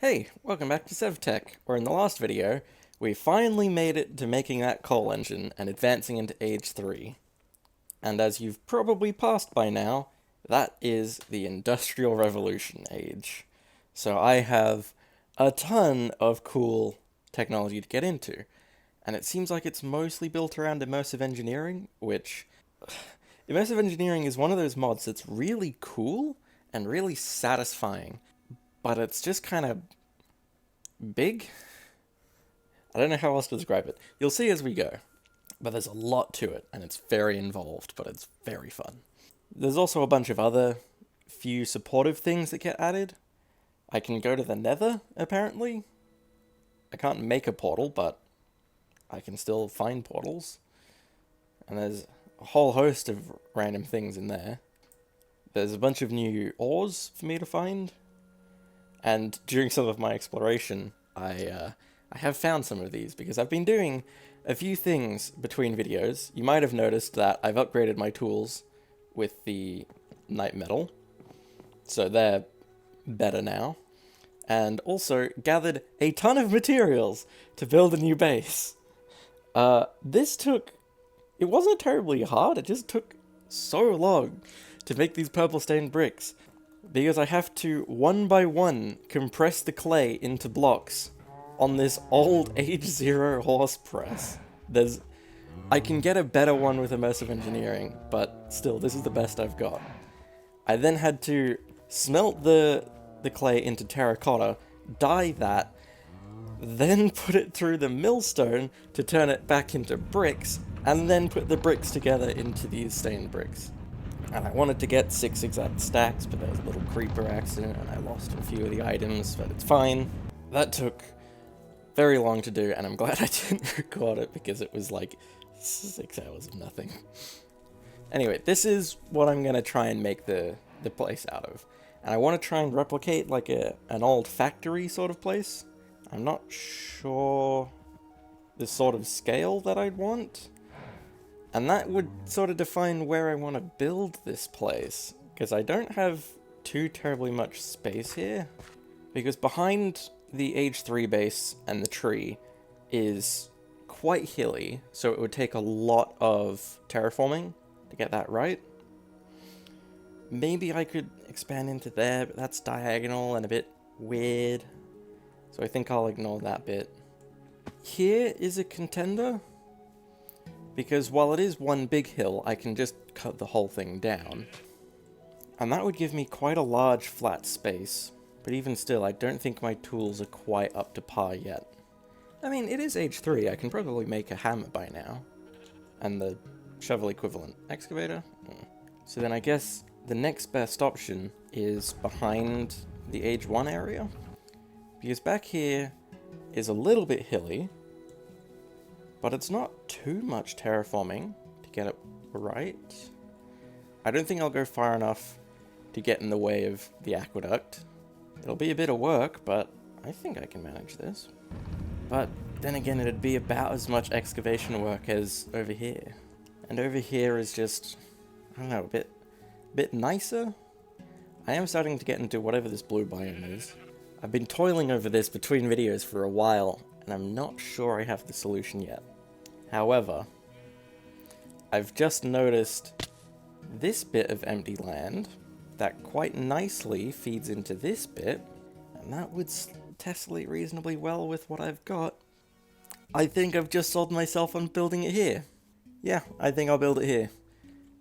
Hey, welcome back to Sevtech, where in the last video, we finally made it to making that coal engine and advancing into Age 3. And as you've probably passed by now, that is the Industrial Revolution age. So I have a ton of cool technology to get into, and it seems like it's mostly built around immersive engineering, which... Immersive engineering is one of those mods that's really cool and really satisfying, but it's just kind of big. I don't know how else to describe it. You'll see as we go, but there's a lot to it, and it's very involved, but it's very fun. There's also a bunch of other few supportive things that get added. I can go to the Nether, apparently. I can't make a portal, but I can still find portals. And there's a whole host of random things in there. There's a bunch of new ores for me to find. And during some of my exploration, I have found some of these, because I've been doing a few things between videos. You might have noticed that I've upgraded my tools with the night metal, so they're better now. And also gathered a ton of materials to build a new base. It wasn't terribly hard, it just took so long to make these purple stained bricks, because I have to, one by one, compress the clay into blocks on this old Age 0 horse press. I can get a better one with immersive engineering, but still, this is the best I've got. I then had to smelt the clay into terracotta, dye that, then put it through the millstone to turn it back into bricks, and then put the bricks together into these stained bricks. And I wanted to get 6 exact stacks, but there was a little creeper accident, and I lost a few of the items, but it's fine. That took very long to do, and I'm glad I didn't record it, because it was like 6 hours of nothing. Anyway, this is what I'm going to try and make the place out of. And I want to try and replicate like an old factory sort of place. I'm not sure the sort of scale that I'd want. And that would sort of define where I want to build this place, because I don't have too terribly much space here. Because behind the Age 3 base and the tree is quite hilly, so it would take a lot of terraforming to get that right. Maybe I could expand into there, but that's diagonal and a bit weird, so I think I'll ignore that bit. Here is a contender, because while it is one big hill, I can just cut the whole thing down. And that would give me quite a large flat space, but even still, I don't think my tools are quite up to par yet. I mean, it is Age 3, I can probably make a hammer by now. And the shovel equivalent excavator? So then I guess the next best option is behind the Age 1 area, because back here is a little bit hilly, but it's not too much terraforming to get it right. I don't think I'll go far enough to get in the way of the aqueduct. It'll be a bit of work, but I think I can manage this. But then again, it'd be about as much excavation work as over here. And over here is just, I don't know, a bit nicer. I am starting to get into whatever this blue biome is. I've been toiling over this between videos for a while, and I'm not sure I have the solution yet. However, I've just noticed this bit of empty land that quite nicely feeds into this bit, and that would tessellate reasonably well with what I've got. I think I've just sold myself on building it here. Yeah, I think I'll build it here.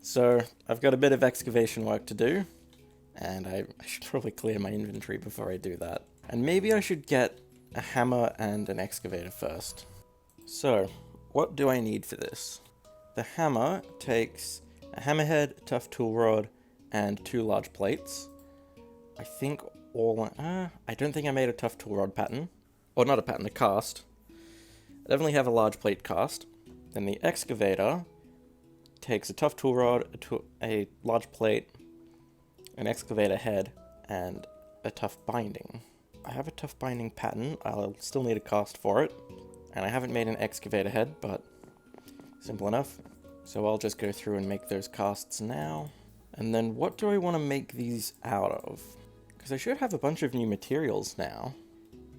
So, I've got a bit of excavation work to do, and I should probably clear my inventory before I do that. And maybe I should get a hammer and an excavator first. So, what do I need for this? The hammer takes a hammerhead, a tough tool rod, and 2 large plates. I think I don't think I made a tough tool rod pattern. Or not a pattern, a cast. I definitely have a large plate cast. Then the excavator takes a tough tool rod, a large plate, an excavator head, and a tough binding. I have a tough binding pattern, I'll still need a cast for it. And I haven't made an excavator head, but simple enough. So I'll just go through and make those casts now. And then what do I want to make these out of? Because I should have a bunch of new materials now.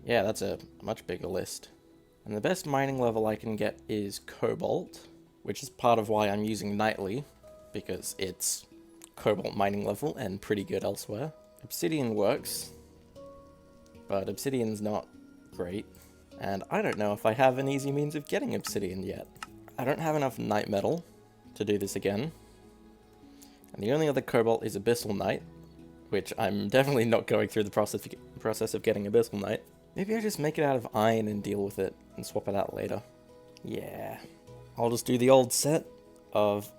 Yeah, that's a much bigger list. And the best mining level I can get is cobalt, which is part of why I'm using nightly, because it's cobalt mining level and pretty good elsewhere. Obsidian works, but obsidian's not great. And I don't know if I have an easy means of getting obsidian yet. I don't have enough night metal to do this again. And the only other cobalt is abyssal night, which I'm definitely not going through the process of getting abyssal night. Maybe I just make it out of iron and deal with it and swap it out later. Yeah. I'll just do the old set of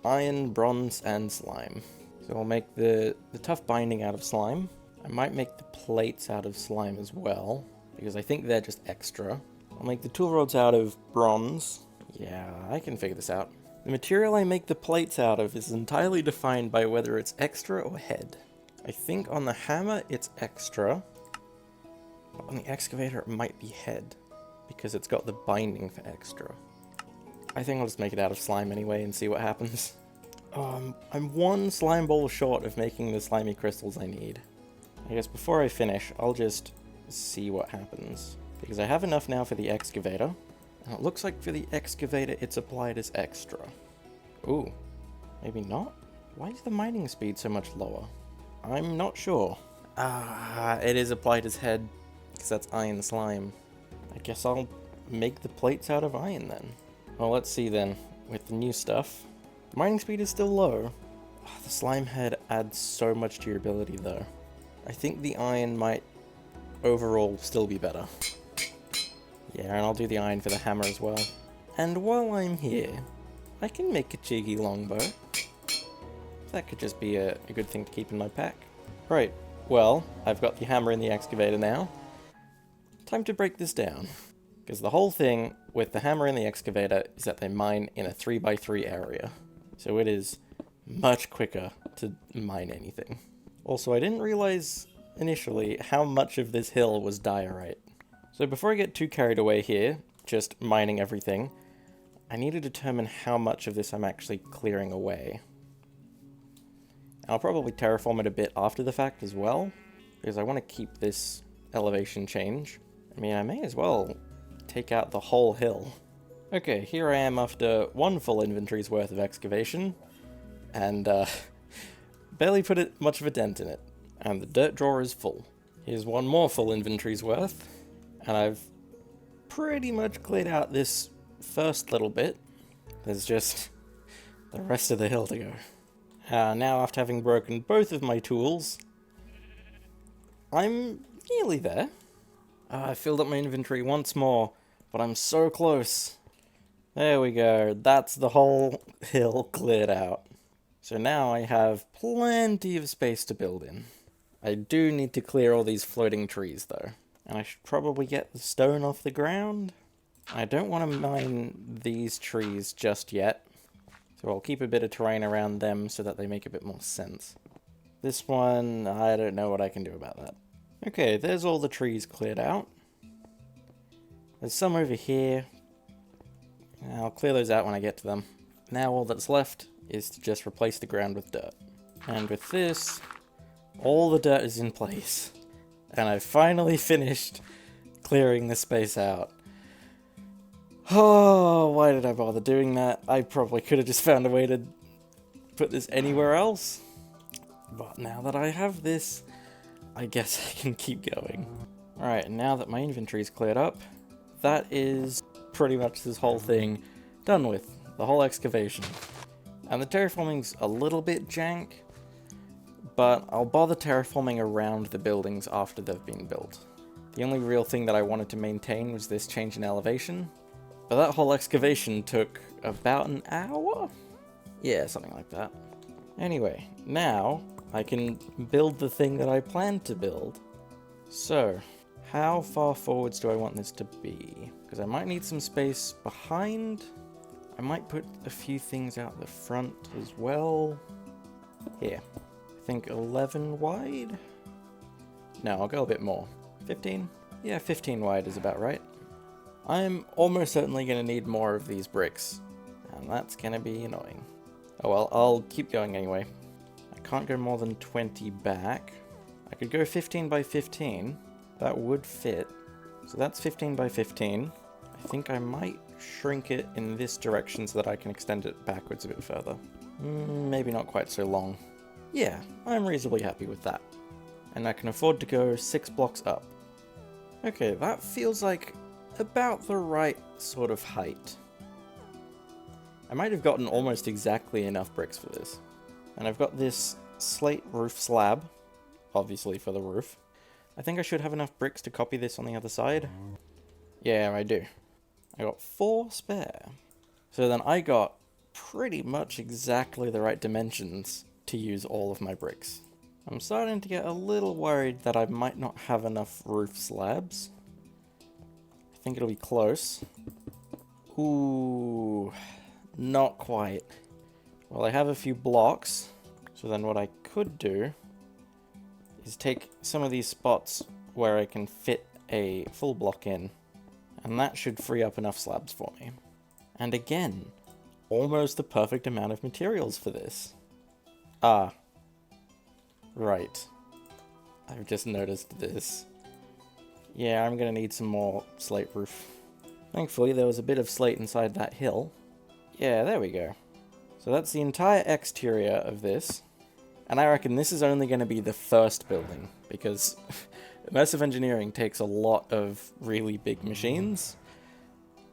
iron, bronze, and slime. So I'll make the tough binding out of slime. I might make the plates out of slime as well, because I think they're just extra. I'll make the tool rods out of bronze. Yeah, I can figure this out. The material I make the plates out of is entirely defined by whether it's extra or head. I think on the hammer it's extra, but on the excavator it might be head, because it's got the binding for extra. I think I'll just make it out of slime anyway and see what happens. I'm one slime bowl short of making the slimy crystals I need. I guess before I finish, I'll just see what happens. Because I have enough now for the excavator, and it looks like for the excavator it's applied as extra. Ooh, maybe not? Why is the mining speed so much lower? I'm not sure. It is applied as head, because that's iron slime. I guess I'll make the plates out of iron then. Well, let's see then, with the new stuff. The mining speed is still low. The slime head adds so much durability though. I think the iron might overall still be better. Yeah, and I'll do the iron for the hammer as well. And while I'm here, I can make a cheeky longbow. That could just be a good thing to keep in my pack. Right, well, I've got the hammer in the excavator now. Time to break this down. Because the whole thing with the hammer and the excavator is that they mine in a 3x3 area. So it is much quicker to mine anything. Also, I didn't realize initially how much of this hill was diorite. So before I get too carried away here, just mining everything, I need to determine how much of this I'm actually clearing away. I'll probably terraform it a bit after the fact as well, because I want to keep this elevation change. I mean, I may as well take out the whole hill. Okay, here I am after one full inventory's worth of excavation, and barely put much of a dent in it. And the dirt drawer is full. Here's one more full inventory's worth, and I've pretty much cleared out this first little bit. There's just the rest of the hill to go. Now, after having broken both of my tools, I'm nearly there. I filled up my inventory once more, but I'm so close. There we go. That's the whole hill cleared out. So now I have plenty of space to build in. I do need to clear all these floating trees, though. And I should probably get the stone off the ground. I don't want to mine these trees just yet. So I'll keep a bit of terrain around them so that they make a bit more sense. This one, I don't know what I can do about that. Okay, there's all the trees cleared out. There's some over here. I'll clear those out when I get to them. Now all that's left is to just replace the ground with dirt. And with this, all the dirt is in place. And I've finally finished clearing the space out. Oh, why did I bother doing that? I probably could have just found a way to put this anywhere else. But now that I have this, I guess I can keep going. Alright, and now that my inventory's cleared up, that is pretty much this whole thing done with. The whole excavation. And the terraforming's a little bit jank, but I'll bother terraforming around the buildings after they've been built. The only real thing that I wanted to maintain was this change in elevation, but that whole excavation took about an hour? Yeah, something like that. Anyway, now I can build the thing that I planned to build. So, how far forwards do I want this to be? Because I might need some space behind. I might put a few things out the front as well. Here. I think 11 wide? No, I'll go a bit more. 15? Yeah, 15 wide is about right. I'm almost certainly going to need more of these bricks, and that's going to be annoying. Oh well, I'll keep going anyway. I can't go more than 20 back. I could go 15 by 15, that would fit. So that's 15 by 15. I think I might shrink it in this direction so that I can extend it backwards a bit further. Maybe not quite so long. Yeah, I'm reasonably happy with that. And I can afford to go 6 blocks up. Okay, that feels like about the right sort of height. I might have gotten almost exactly enough bricks for this. And I've got this slate roof slab, obviously for the roof. I think I should have enough bricks to copy this on the other side. Yeah, I do. I got 4 spare. So then I got pretty much exactly the right dimensions to use all of my bricks. I'm starting to get a little worried that I might not have enough roof slabs. I think it'll be close. Ooh, not quite. Well, I have a few blocks, so then what I could do is take some of these spots where I can fit a full block in, and that should free up enough slabs for me. And again, almost the perfect amount of materials for this. Ah, right. I've just noticed this. Yeah, I'm gonna need some more slate roof. Thankfully, there was a bit of slate inside that hill. Yeah, there we go. So that's the entire exterior of this. And I reckon this is only going to be the first building, because immersive engineering takes a lot of really big machines.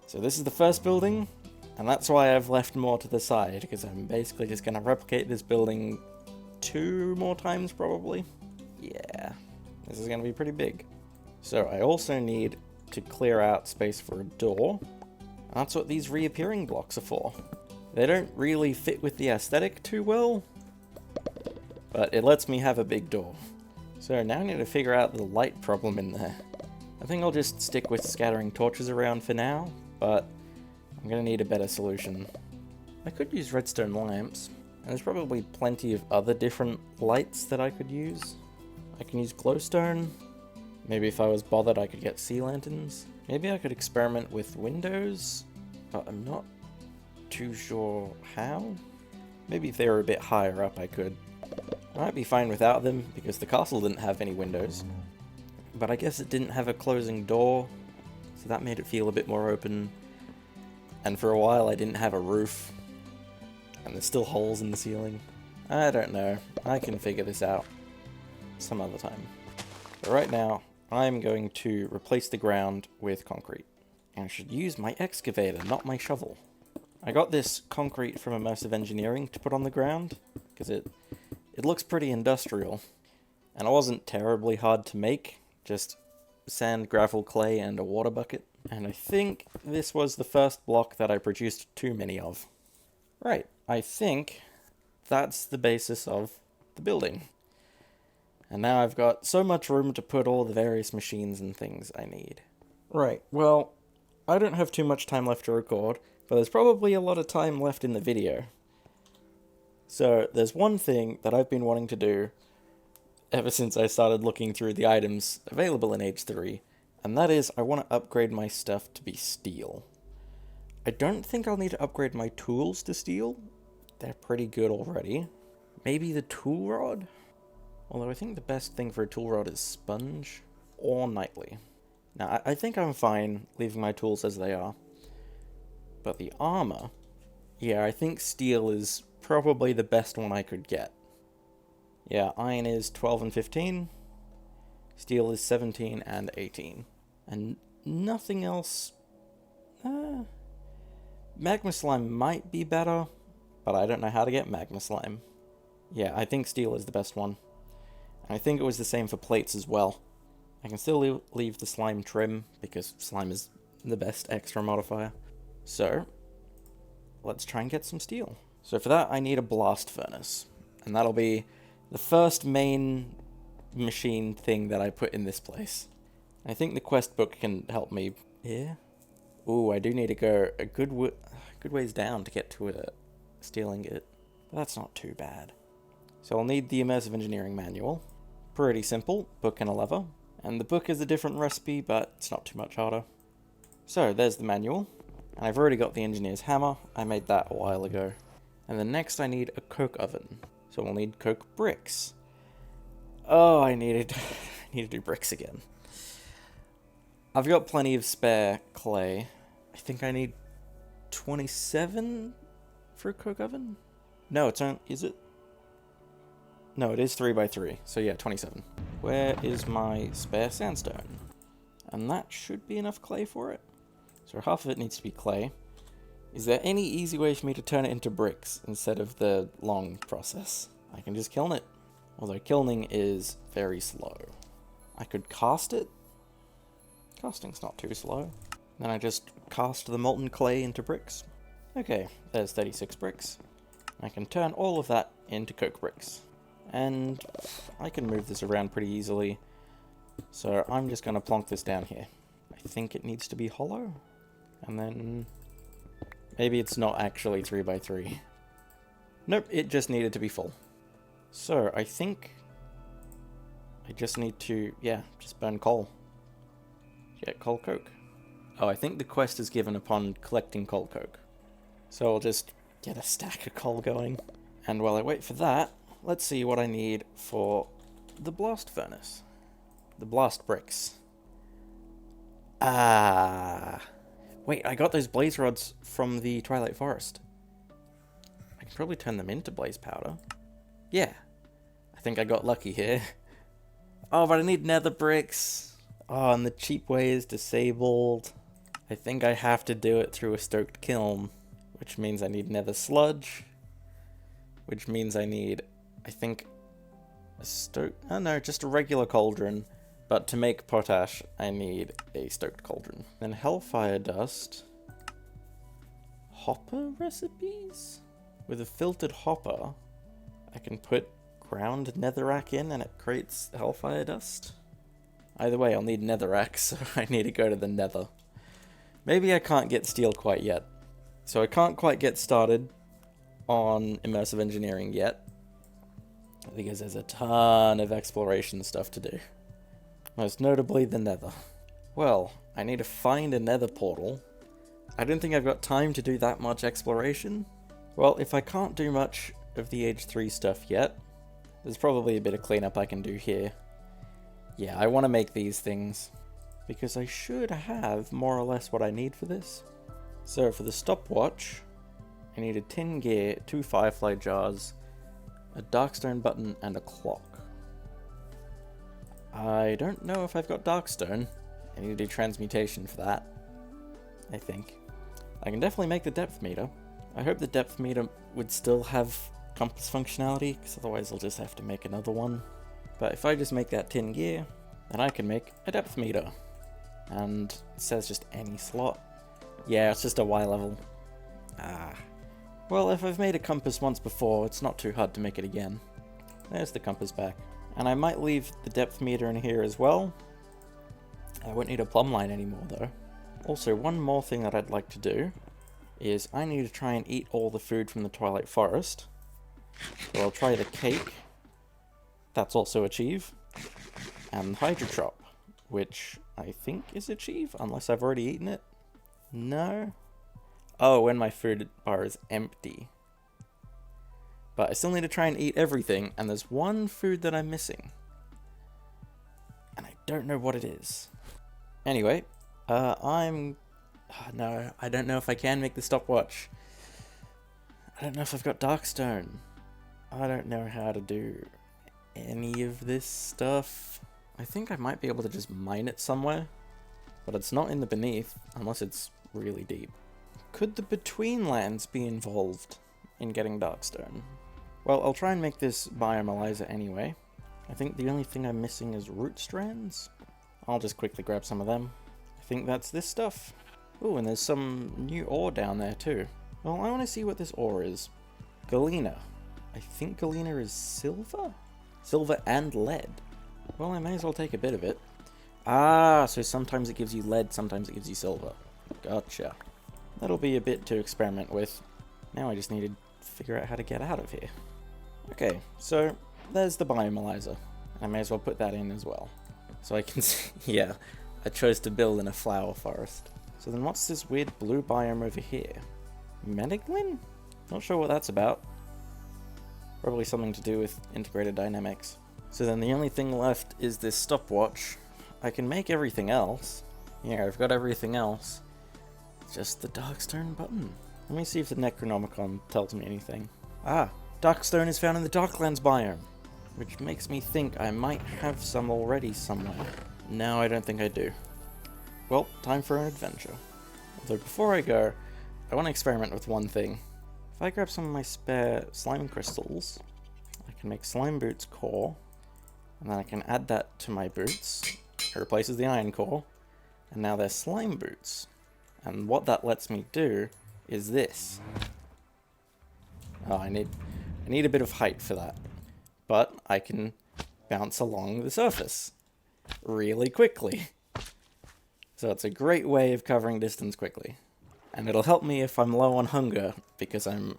So this is the first building, and that's why I've left more to the side, because I'm basically just going to replicate this building 2 more times, probably. Yeah, this is going to be pretty big. So I also need to clear out space for a door. That's what these reappearing blocks are for. They don't really fit with the aesthetic too well, but it lets me have a big door. So now I need to figure out the light problem in there. I think I'll just stick with scattering torches around for now, but I'm gonna need a better solution. I could use redstone lamps, and there's probably plenty of other different lights that I could use. I can use glowstone. Maybe if I was bothered I could get sea lanterns. Maybe I could experiment with windows, but I'm not too sure how. Maybe if they were a bit higher up I could. I might be fine without them, because the castle didn't have any windows. But I guess it didn't have a closing door, so that made it feel a bit more open. And for a while I didn't have a roof, and there's still holes in the ceiling. I don't know. I can figure this out some other time. But right now, I'm going to replace the ground with concrete. And I should use my excavator, not my shovel. I got this concrete from immersive engineering to put on the ground, because it looks pretty industrial. And it wasn't terribly hard to make, just sand, gravel, clay, and a water bucket. And I think this was the first block that I produced too many of. Right, I think that's the basis of the building. And now I've got so much room to put all the various machines and things I need. Right, well, I don't have too much time left to record, but there's probably a lot of time left in the video. So there's one thing that I've been wanting to do ever since I started looking through the items available in H3, and that is I want to upgrade my stuff to be steel. I don't think I'll need to upgrade my tools to steel. They're pretty good already. Maybe the tool rod? Although I think the best thing for a tool rod is sponge or nightly. Now, I think I'm fine leaving my tools as they are. But the armor, yeah, I think steel is probably the best one I could get. Yeah, iron is 12 and 15. Steel is 17 and 18. And nothing else. Magma slime might be better, but I don't know how to get magma slime. Yeah, I think steel is the best one. And I think it was the same for plates as well. I can still leave the slime trim, because slime is the best extra modifier. So, let's try and get some steel. So for that, I need a blast furnace. And that'll be the first main machine thing that I put in this place. I think the quest book can help me here. Ooh, I do need to go a good ways down to get to a steel ingot. But that's not too bad. So I'll need the immersive engineering manual. Pretty simple, book and a lever. And the book is a different recipe, but it's not too much harder. So there's the manual. And I've already got the engineer's hammer. I made that a while ago. And then next I need a coke oven. So we'll need coke bricks. Oh, I need to do bricks again. I've got plenty of spare clay. I think I need 27 for a coke oven? No, it's on, is it? No, it is 3x3, so yeah, 27. Where is my spare sandstone? And that should be enough clay for it. So half of it needs to be clay. Is there any easy way for me to turn it into bricks instead of the long process? I can just kiln it. Although kilning is very slow. I could cast it. Casting's not too slow. Then I just cast the molten clay into bricks. Okay, there's 36 bricks. I can turn all of that into coke bricks. And I can move this around pretty easily. So I'm just going to plonk this down here. I think it needs to be hollow. And then maybe it's not actually 3x3. Nope, it just needed to be full. So I think I just need to, yeah, just burn coal. Get coal coke. Oh, I think the quest is given upon collecting coal coke. So I'll just get a stack of coal going. And while I wait for that, let's see what I need for the blast furnace. The blast bricks. Ah. Wait, I got those blaze rods from the Twilight Forest. I can probably turn them into blaze powder. Yeah. I think I got lucky here. Oh, but I need nether bricks. Oh, and the cheap way is disabled. I think I have to do it through a stoked kiln, which means I need nether sludge, which means I need, I think, oh no, just a regular cauldron, but to make potash, I need a stoked cauldron. Then hellfire dust, hopper recipes? With a filtered hopper, I can put ground netherrack in and it creates hellfire dust. Either way, I'll need netherrack, so I need to go to the nether. Maybe I can't get steel quite yet. So I can't quite get started on immersive engineering yet, because there's a ton of exploration stuff to do. Most notably the nether. Well, I need to find a nether portal. I don't think I've got time to do that much exploration. Well, if I can't do much of the Age 3 stuff yet, there's probably a bit of cleanup I can do here. Yeah, I want to make these things, because I should have more or less what I need for this. So for the stopwatch, I need a tin gear, 2 firefly jars, a darkstone button, and a clock. I don't know if I've got darkstone. I need to do transmutation for that, I think. I can definitely make the depth meter. I hope the depth meter would still have compass functionality, because otherwise I'll just have to make another one. But if I just make that tin gear, then I can make a depth meter. And it says just any slot. Yeah, it's just a Y level. Ah. Well, if I've made a compass once before, it's not too hard to make it again. There's the compass back. And I might leave the depth meter in here as well. I won't need a plumb line anymore though. Also, one more thing that I'd like to do is I need to try and eat all the food from the Twilight Forest. So I'll try the cake. That's also achieve. And Hydrotrop, which I think is achieve, unless I've already eaten it. No? Oh, when my food bar is empty. But I still need to try and eat everything, and there's one food that I'm missing. And I don't know what it is. Anyway, no, I don't know if I can make the stopwatch. I don't know if I've got Darkstone. I don't know how to do any of this stuff. I think I might be able to just mine it somewhere, but it's not in the beneath, unless it's really deep. Could the Between Lands be involved in getting Darkstone? Well, I'll try and make this bioanalyzer anyway. I think the only thing I'm missing is root strands. I'll just quickly grab some of them. I think that's this stuff. Ooh, and there's some new ore down there too. Well, I want to see what this ore is. Galena. I think Galena is silver? Silver and lead. Well, I may as well take a bit of it. Ah, so sometimes it gives you lead, sometimes it gives you silver. Gotcha. That'll be a bit to experiment with. Now I just need to figure out how to get out of here. Okay, so there's the bioanalyzer. I may as well put that in as well. So I can see, yeah, I chose to build in a flower forest. So then what's this weird blue biome over here? Mediglin? Not sure what that's about. Probably something to do with integrated dynamics. So then the only thing left is this stopwatch. I can make everything else. Here, I've got everything else. It's just the Darkstone button. Let me see if the Necronomicon tells me anything. Ah, Darkstone is found in the Darklands biome, which makes me think I might have some already somewhere. No, I don't think I do. Well, time for an adventure. Although before I go, I want to experiment with one thing. If I grab some of my spare slime crystals, I can make slime boots core, and then I can add that to my boots. It replaces the iron core, and now they're slime boots. And what that lets me do is this. Oh, I need a bit of height for that. But I can bounce along the surface really quickly. So it's a great way of covering distance quickly. And it'll help me if I'm low on hunger, because I'm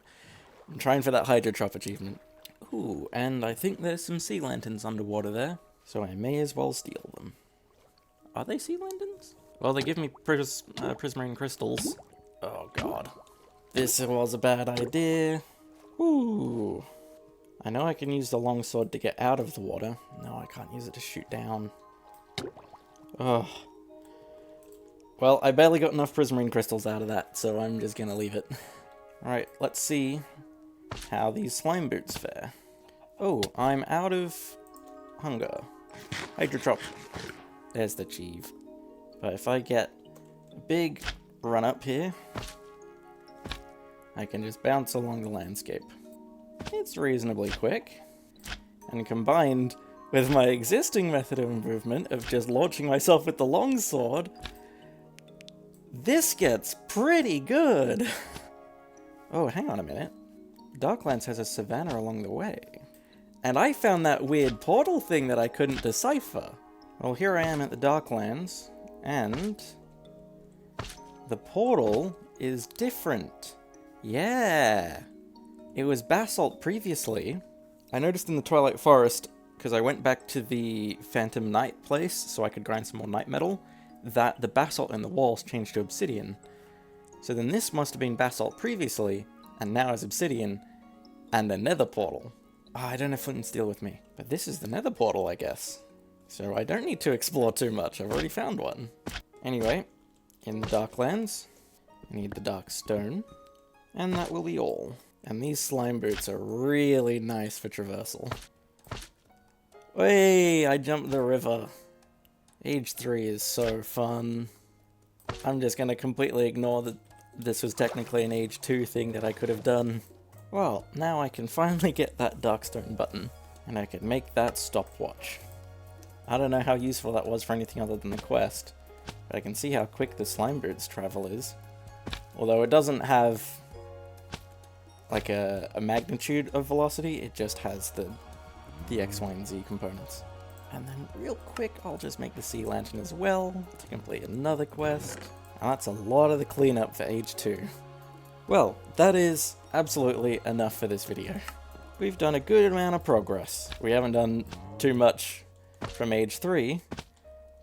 trying for that Hydrotrop achievement. Ooh, and I think there's some sea lanterns underwater there, so I may as well steal them. Are they sea lanterns? Well, they give me prismarine crystals. Oh god. This was a bad idea. Ooh. I know I can use the longsword to get out of the water. No, I can't use it to shoot down. Ugh. Well, I barely got enough prismarine crystals out of that, so I'm just gonna leave it. Alright, let's see how these slime boots fare. Oh, I'm out of hunger. Hydrotrop. There's the achieve. But if I get a big run up here, I can just bounce along the landscape. It's reasonably quick. And combined with my existing method of movement of just launching myself with the longsword, this gets pretty good. Oh, hang on a minute. Darklands has a savanna along the way. And I found that weird portal thing that I couldn't decipher. Well, here I am at the Darklands, and the portal is different. Yeah. It was basalt previously. I noticed in the Twilight Forest, because I went back to the Phantom Knight place so I could grind some more night metal, that the basalt in the walls changed to obsidian. So then this must have been basalt previously, and now is obsidian, and a nether portal. I don't have flint and steel with me, but this is the nether portal, I guess. So I don't need to explore too much, I've already found one. Anyway, in the Darklands, I need the dark stone, and that will be all. And these slime boots are really nice for traversal. Hey, I jumped the river. Age 3 is so fun. I'm just gonna completely ignore that this was technically an Age 2 thing that I could have done. Well, now I can finally get that Darkstone button, and I can make that stopwatch. I don't know how useful that was for anything other than the quest, but I can see how quick the slime boots travel is. Although it doesn't have like a magnitude of velocity, it just has the X, Y, and Z components. And then real quick, I'll just make the sea lantern as well to complete another quest. And that's a lot of the cleanup for Age 2. Well, that is absolutely enough for this video. We've done a good amount of progress. We haven't done too much from Age 3,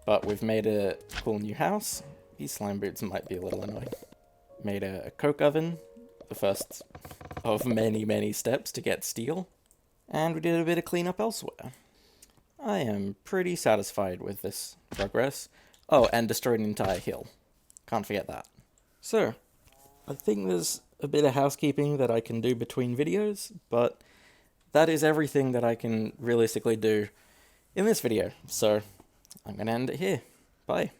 but we've made a cool new house. These slime boots might be a little annoying. Made a coke oven, the first of many, many steps to get steel. And we did a bit of cleanup elsewhere. I am pretty satisfied with this progress. Oh, and destroyed an entire hill. Can't forget that. So, I think there's a bit of housekeeping that I can do between videos, but that is everything that I can realistically do in this video. So, I'm going to end it here. Bye.